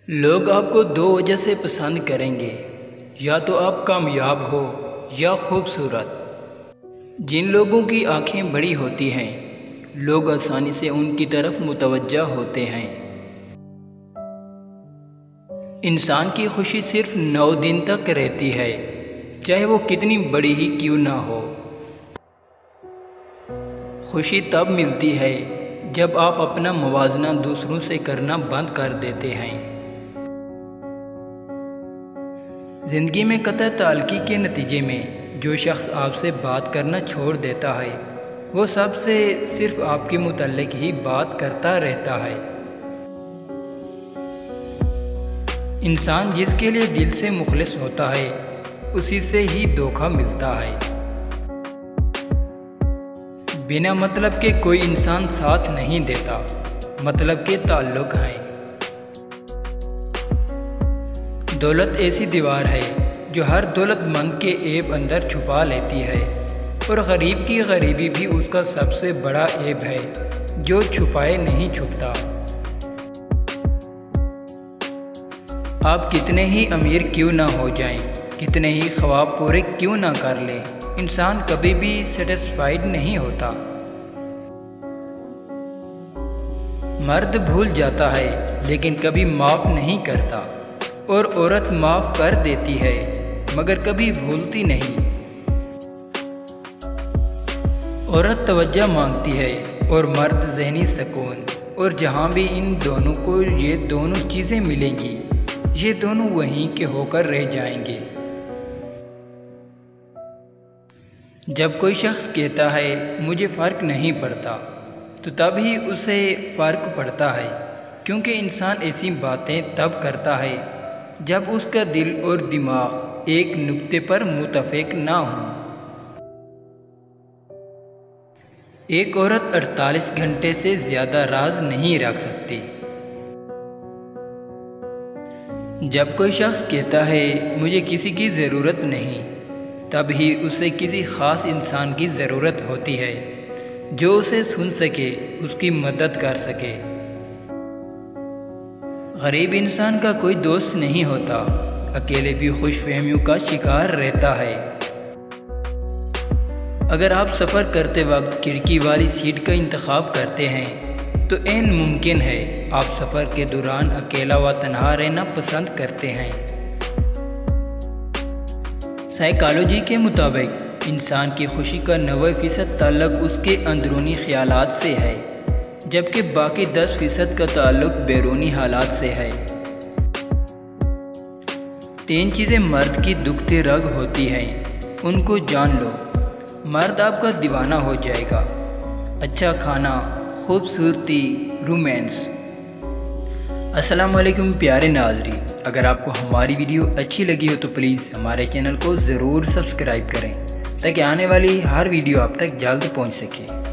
लोग आपको दो वजह से पसंद करेंगे, या तो आप कामयाब हो या खूबसूरत। जिन लोगों की आंखें बड़ी होती हैं, लोग आसानी से उनकी तरफ मुतवज्जा होते हैं। इंसान की खुशी सिर्फ 9 दिन तक रहती है, चाहे वो कितनी बड़ी ही क्यों ना हो। खुशी तब मिलती है जब आप अपना मुवाजना दूसरों से करना बंद कर देते हैं। ज़िंदगी में कतई ताल्लुक़ के नतीजे में जो शख्स आपसे बात करना छोड़ देता है, वो सबसे सिर्फ आपके मुतल्लिक़ ही बात करता रहता है। इंसान जिसके लिए दिल से मुखलिस होता है, उसी से ही धोखा मिलता है। बिना मतलब के कोई इंसान साथ नहीं देता, मतलब के ताल्लुक़ हैं। दौलत ऐसी दीवार है जो हर दौलतमंद के ऐब अंदर छुपा लेती है, और गरीब की गरीबी भी उसका सबसे बड़ा ऐब है जो छुपाए नहीं छुपता। आप कितने ही अमीर क्यों ना हो जाएं, कितने ही ख्वाब पूरे क्यों ना कर लें, इंसान कभी भी सेटिस्फाइड नहीं होता। मर्द भूल जाता है लेकिन कभी माफ़ नहीं करता, और औरत माफ़ कर देती है मगर कभी भूलती नहीं। औरत तवज्जो मांगती है और मर्द ज़हनी सुकून, और जहाँ भी इन दोनों को ये दोनों चीज़ें मिलेंगी, ये दोनों वहीं के होकर रह जाएंगे। जब कोई शख्स कहता है मुझे फ़र्क नहीं पड़ता, तो तभी उसे फ़र्क पड़ता है, क्योंकि इंसान ऐसी बातें तब करता है जब उसका दिल और दिमाग एक नुक्ते पर मुत्तफ़िक ना हो। एक औरत 48 घंटे से ज़्यादा राज नहीं रख सकती। जब कोई शख्स कहता है मुझे किसी की ज़रूरत नहीं, तभी उसे किसी ख़ास इंसान की ज़रूरत होती है जो उसे सुन सके, उसकी मदद कर सके। गरीब इंसान का कोई दोस्त नहीं होता, अकेले भी खुशफहमियों का शिकार रहता है। अगर आप सफ़र करते वक्त खिड़की वाली सीट का इंतखाब करते हैं, तो ऐन मुमकिन है आप सफ़र के दौरान अकेला व तन्हा रहना पसंद करते हैं। साइकोलॉजी के मुताबिक इंसान की खुशी का 90% ताल्लुक़ उसके अंदरूनी ख्यालात से है, जबकि बाकी 10% का ताल्लुक़ बैरूनी हालात से है। 3 चीज़ें मर्द की दुखती रग होती हैं, उनको जान लो, मर्द आपका दीवाना हो जाएगा। अच्छा खाना, खूबसूरती, रोमांस। अस्सलाम वालेकुम प्यारे नाज़रीन, अगर आपको हमारी वीडियो अच्छी लगी हो तो प्लीज़ हमारे चैनल को ज़रूर सब्सक्राइब करें, ताकि आने वाली हर वीडियो आप तक जल्द पहुंच सके।